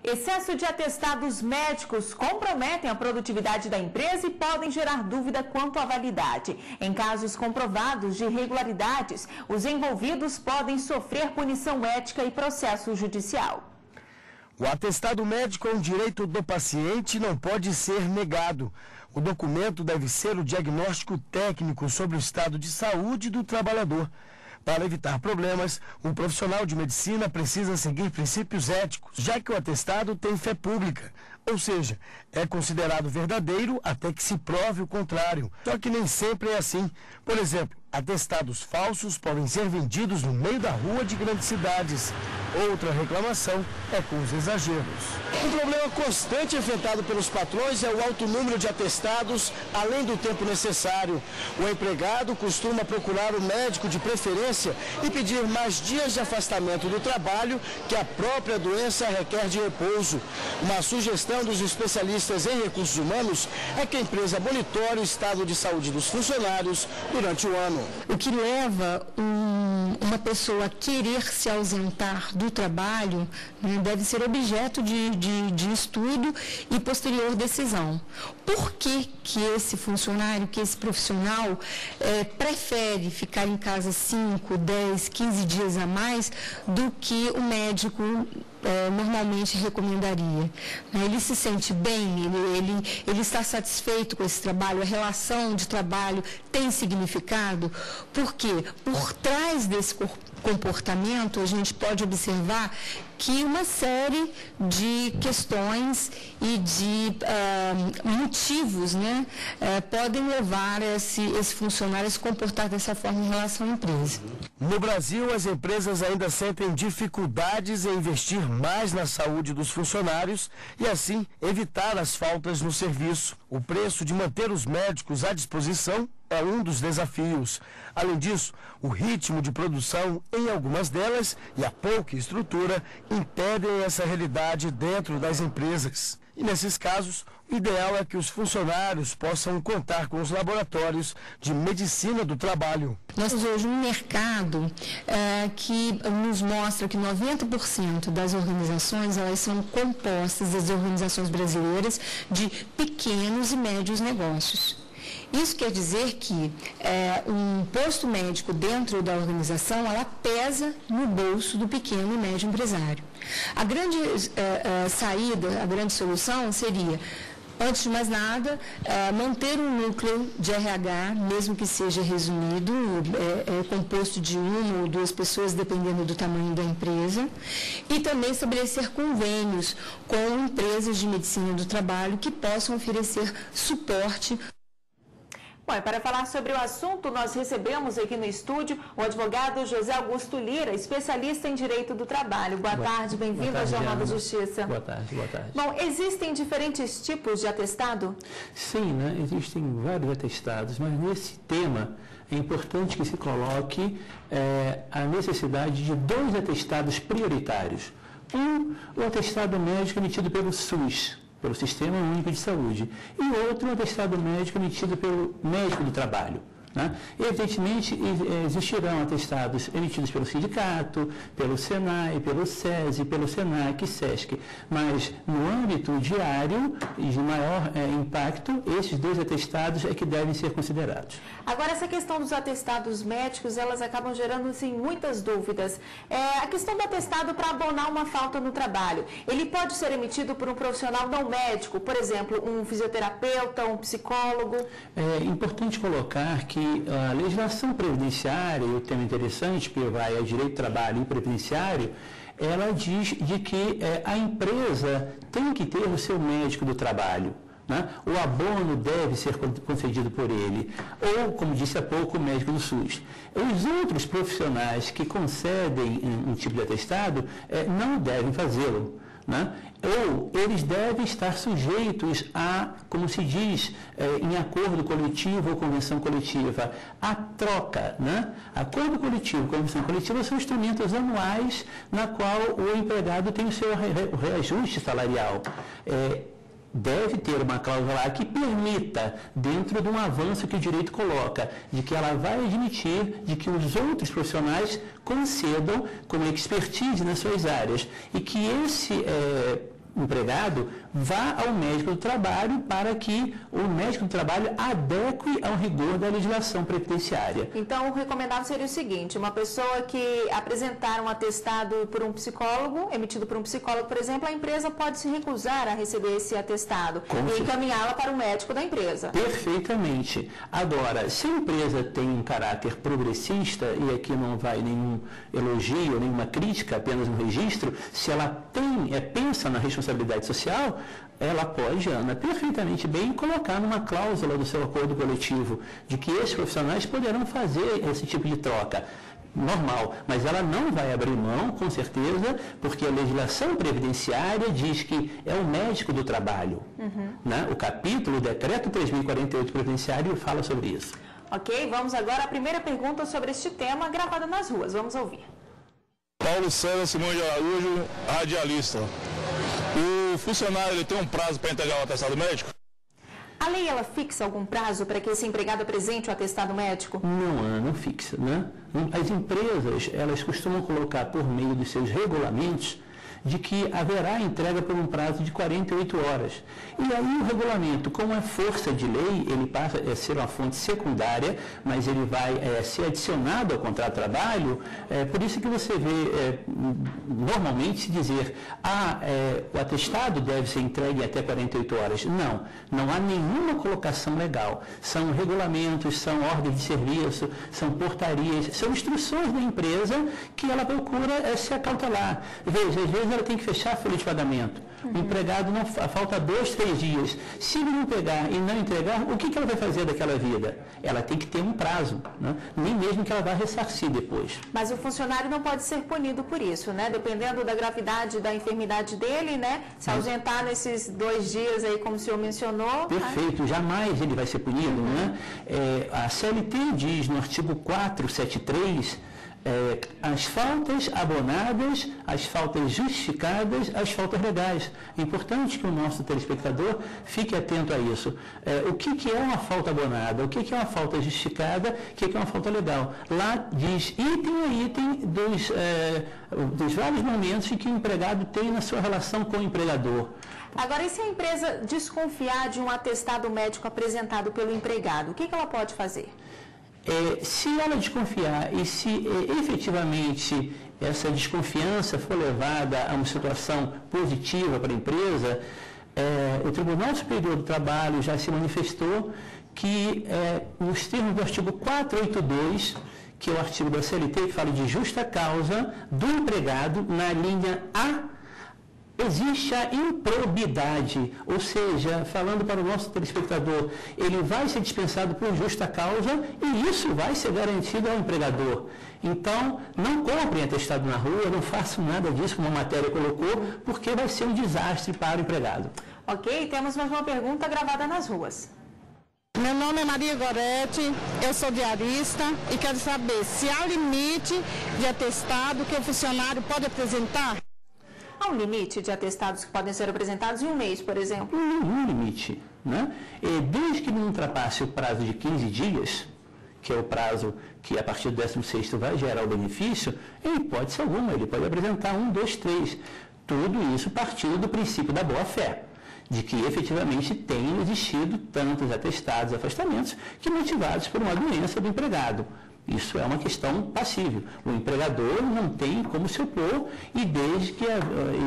Excesso de atestados médicos comprometem a produtividade da empresa e podem gerar dúvida quanto à validade. Em casos comprovados de irregularidades, os envolvidos podem sofrer punição ética e processo judicial. O atestado médico é um direito do paciente e não pode ser negado. O documento deve ser o diagnóstico técnico sobre o estado de saúde do trabalhador. Para evitar problemas, um profissional de medicina precisa seguir princípios éticos, já que o atestado tem fé pública, ou seja, é considerado verdadeiro até que se prove o contrário. Só que nem sempre é assim. Por exemplo, atestados falsos podem ser vendidos no meio da rua de grandes cidades. Outra reclamação é com os exageros. Um problema constante enfrentado pelos patrões é o alto número de atestados, além do tempo necessário. O empregado costuma procurar o médico de preferência e pedir mais dias de afastamento do trabalho que a própria doença requer de repouso. Uma sugestão dos especialistas em recursos humanos é que a empresa monitore o estado de saúde dos funcionários durante o ano. O que leva uma pessoa a querer se ausentar do trabalho, né, deve ser objeto de estudo e posterior decisão. Por que esse funcionário, que esse profissional prefere ficar em casa 5, 10, 15 dias a mais do que o médico normalmente recomendaria? Ele se sente bem, ele está satisfeito com esse trabalho, a relação de trabalho tem significado, porque por trás desse comportamento a gente pode observar que uma série de questões e de motivos, né, podem levar esse funcionário a se comportar dessa forma em relação à empresa. No Brasil, as empresas ainda sentem dificuldades em investir mais na saúde dos funcionários e, assim, evitar as faltas no serviço. O preço de manter os médicos à disposição é um dos desafios. Além disso, o ritmo de produção em algumas delas e a pouca estrutura impedem essa realidade dentro das empresas. E nesses casos, o ideal é que os funcionários possam contar com os laboratórios de medicina do trabalho. Nós temos hoje um mercado que nos mostra que 90% das organizações, elas são compostas, das organizações brasileiras, de pequenos e médios negócios. Isso quer dizer que um posto médico dentro da organização, ela pesa no bolso do pequeno e médio empresário. A grande saída, a grande solução seria, antes de mais nada, manter um núcleo de RH, mesmo que seja resumido, composto de 1 ou 2 pessoas, dependendo do tamanho da empresa, e também estabelecer convênios com empresas de medicina do trabalho que possam oferecer suporte. Bom, e para falar sobre o assunto, nós recebemos aqui no estúdio o advogado José Augusto Lira, especialista em Direito do Trabalho. Boa tarde, bem-vindo ao Jornal da Justiça. Boa tarde, boa tarde. Bom, existem diferentes tipos de atestado? Sim, né? Existem vários atestados, mas nesse tema é importante que se coloque a necessidade de 2 atestados prioritários. O atestado médico emitido pelo SUS, pelo Sistema Único de Saúde, e outro atestado médico emitido pelo médico do trabalho. Né? Evidentemente, existirão atestados emitidos pelo sindicato, pelo SENAI, pelo SESI, pelo SENAC, SESC, mas no âmbito diário e de maior impacto, esses 2 atestados é que devem ser considerados. Agora, essa questão dos atestados médicos, elas acabam gerando, assim, muitas dúvidas. A questão do atestado para abonar uma falta no trabalho, ele pode ser emitido por um profissional não médico, por exemplo, um fisioterapeuta, um psicólogo? É importante colocar que a legislação previdenciária, e o tema interessante, que vai a direito do trabalho e previdenciário, ela diz de que a empresa tem que ter o seu médico do trabalho. Né? O abono deve ser concedido por ele, ou, como disse há pouco, o médico do SUS. Os outros profissionais que concedem um tipo de atestado não devem fazê-lo. Né? Ou eles devem estar sujeitos a, como se diz, em acordo coletivo ou convenção coletiva, a troca. Né? Acordo coletivo e convenção coletiva são instrumentos anuais na qual o empregado tem o seu reajuste salarial. Deve ter uma cláusula lá que permita, dentro de um avanço que o direito coloca, de que ela vai admitir de que os outros profissionais concedam como expertise nas suas áreas e que esse empregado vá ao médico do trabalho para que o médico do trabalho adeque ao rigor da legislação previdenciária. Então, o recomendado seria o seguinte: uma pessoa que apresentar um atestado por um psicólogo, emitido por um psicólogo, por exemplo, a empresa pode se recusar a receber esse atestado e encaminhá-la para o médico da empresa. Perfeitamente. Agora, se a empresa tem um caráter progressista, e aqui não vai nenhum elogio, nenhuma crítica, apenas um registro, se ela pensa na responsabilidade social, ela pode, Ana, perfeitamente bem colocar numa cláusula do seu acordo coletivo de que esses profissionais poderão fazer esse tipo de troca. Normal, mas ela não vai abrir mão, com certeza, porque a legislação previdenciária diz que é o médico do trabalho. Né? O capítulo, o decreto 3.048 previdenciário fala sobre isso. Ok, vamos agora à primeira pergunta sobre este tema, gravada nas ruas. Vamos ouvir. Paulo César Simões de Araújo, radialista. O funcionário ele tem um prazo para entregar o atestado médico? A lei, ela fixa algum prazo para que esse empregado apresente o atestado médico? Não fixa, né? As empresas, elas costumam colocar por meio dos seus regulamentos de que haverá entrega por um prazo de 48 horas. E aí o regulamento, como é força de lei, ele passa a ser uma fonte secundária, mas ele vai ser adicionado ao contrato de trabalho, por isso que você vê normalmente se dizer, o atestado deve ser entregue até 48 horas. Não há nenhuma colocação legal. São regulamentos, são ordens de serviço, são portarias, são instruções da empresa que ela procura se acautelar. Veja, às vezes ela tem que fechar a folha de pagamento. O empregado falta 2, 3 dias. Se ele não pegar e não entregar, o que ela vai fazer daquela vida? Ela tem que ter um prazo, né? Nem mesmo que ela vá ressarcir depois. Mas o funcionário não pode ser punido por isso, né? Dependendo da gravidade da enfermidade dele, né? Se ausentar nesses 2 dias aí, como o senhor mencionou. Perfeito, jamais ele vai ser punido, né? A CLT diz no artigo 473, as faltas abonadas, as faltas justificadas, as faltas legais. É importante que o nosso telespectador fique atento a isso. O que é uma falta abonada? O que é uma falta justificada? O que é uma falta legal? Lá diz item a item dos vários momentos que o empregado tem na sua relação com o empregador. Agora, e se a empresa desconfiar de um atestado médico apresentado pelo empregado, o que ela pode fazer? Se ela desconfiar e se efetivamente essa desconfiança for levada a uma situação positiva para a empresa, o Tribunal Superior do Trabalho já se manifestou que, nos termos do artigo 482, que é o artigo da CLT, que fala de justa causa do empregado, na linha A, existe a improbidade, ou seja, falando para o nosso telespectador, ele vai ser dispensado por justa causa e isso vai ser garantido ao empregador. Então, não comprem atestado na rua, não façam nada disso, como a matéria colocou, porque vai ser um desastre para o empregado. Ok, temos mais uma pergunta gravada nas ruas. Meu nome é Maria Gorete, eu sou diarista e quero saber se há limite de atestado que o funcionário pode apresentar? Há um limite de atestados que podem ser apresentados em um mês, por exemplo? Nenhum limite, né? Desde que não ultrapasse o prazo de 15 dias, que é o prazo que a partir do 16º vai gerar o benefício, em hipótese alguma, ele pode apresentar 1, 2, 3. Tudo isso partindo do princípio da boa-fé, de que efetivamente tenham existido tantos atestados e afastamentos que motivados por uma doença do empregado. Isso é uma questão passível. O empregador não tem como se opor e desde que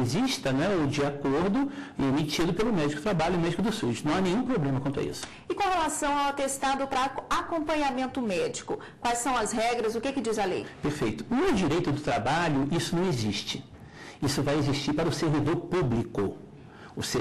exista, né, o de acordo emitido pelo médico do trabalho e médico do SUS. Não há nenhum problema quanto a isso. E com relação ao atestado para acompanhamento médico, quais são as regras, o que diz a lei? Perfeito. No direito do trabalho, isso não existe. Isso vai existir para o servidor público.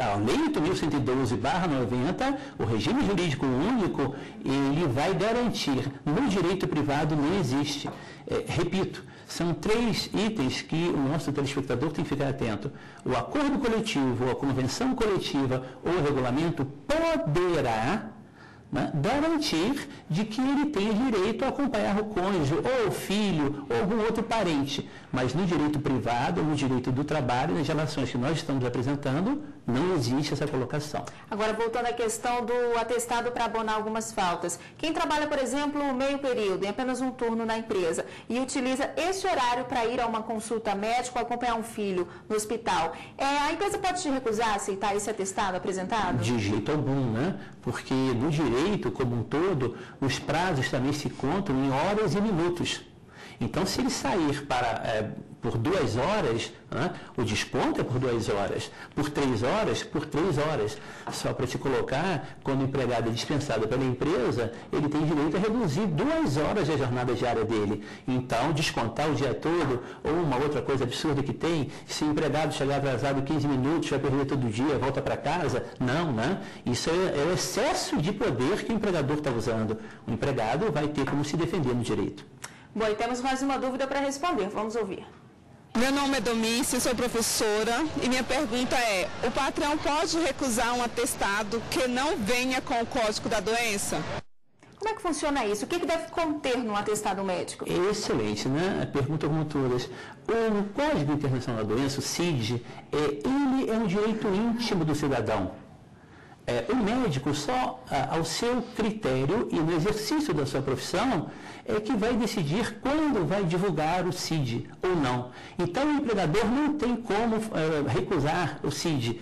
A Lei 8.112/90, o regime jurídico único, ele vai garantir. No direito privado não existe. Repito, são 3 itens que o nosso telespectador tem que ficar atento. O acordo coletivo, a convenção coletiva ou o regulamento poderá, né, garantir de que ele tenha direito a acompanhar o cônjuge, ou o filho, ou algum outro parente. Mas no direito privado, no direito do trabalho, nas relações que nós estamos apresentando, não existe essa colocação. Agora, voltando à questão do atestado para abonar algumas faltas. Quem trabalha, por exemplo, meio período, em apenas um turno na empresa, e utiliza esse horário para ir a uma consulta médica ou acompanhar um filho no hospital, a empresa pode te recusar a aceitar esse atestado apresentado? De jeito algum, né? Porque no direito, como um todo, os prazos também se contam em horas e minutos. Então, se ele sair por 2 horas, né, o desconto é por 2 horas, por 3 horas, por 3 horas. Só para te colocar, quando o empregado é dispensado pela empresa, ele tem direito a reduzir 2 horas da jornada diária dele. Então, descontar o dia todo, ou uma outra coisa absurda que tem, se o empregado chegar atrasado 15 minutos, vai perder todo o dia, volta para casa. Não, né? Isso é o excesso de poder que o empregador está usando. O empregado vai ter como se defender no direito. Bom, e temos mais uma dúvida para responder. Vamos ouvir. Meu nome é Domícia, sou professora e minha pergunta é: o patrão pode recusar um atestado que não venha com o código da doença? Como é que funciona isso? O que deve conter num atestado médico? Excelente, né? A pergunta como todas. O Código Internacional da Doença, o CID, ele é um direito íntimo do cidadão. O médico só ao seu critério e no exercício da sua profissão é que vai decidir quando vai divulgar o CID ou não. Então o empregador não tem como recusar o CID,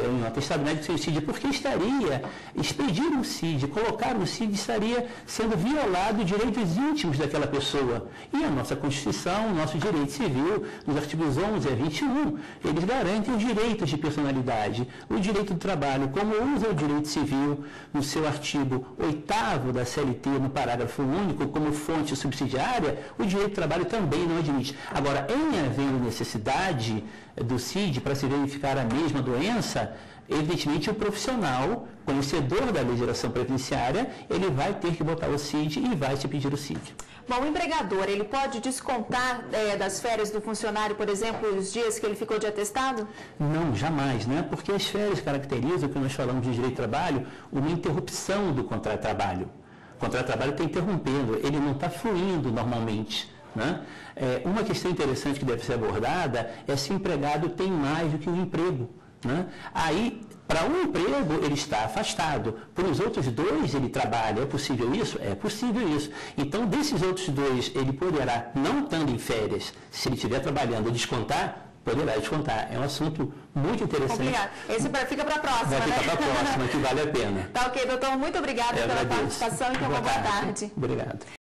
um atestado médico sem o CID, porque expedir o CID, colocar o CID estaria sendo violado os direitos íntimos daquela pessoa. E a nossa Constituição, o nosso direito civil, nos artigos 11 a 21, eles garantem os direitos de personalidade, o direito do trabalho, como usa o direito civil no seu artigo 8º da CLT, no parágrafo único, como fonte subsidiária, o direito do trabalho também não admite. Agora, em havendo necessidade do CID para se verificar a mesma doença, evidentemente o profissional, conhecedor da legislação previdenciária, ele vai ter que botar o CID e vai te pedir o CID. Bom, o empregador, ele pode descontar das férias do funcionário, por exemplo, os dias que ele ficou de atestado? Não, jamais, né? Porque as férias caracterizam, o que nós falamos de direito de trabalho, uma interrupção do contrato de trabalho. O contrato de trabalho está interrompendo, ele não está fluindo normalmente, né? Uma questão interessante que deve ser abordada é se o empregado tem mais do que um emprego, né? Aí, para um emprego, ele está afastado. Para os outros 2, ele trabalha. É possível isso? É possível isso. Então, desses outros 2, ele poderá, não estando em férias, se ele estiver trabalhando, descontar, poderá descontar. É um assunto muito interessante. Obrigada. Esse fica para a próxima, vai ficar para a próxima, que vale a pena. Tá ok, doutor. Muito obrigada pela participação e tenha uma boa tarde. Obrigado.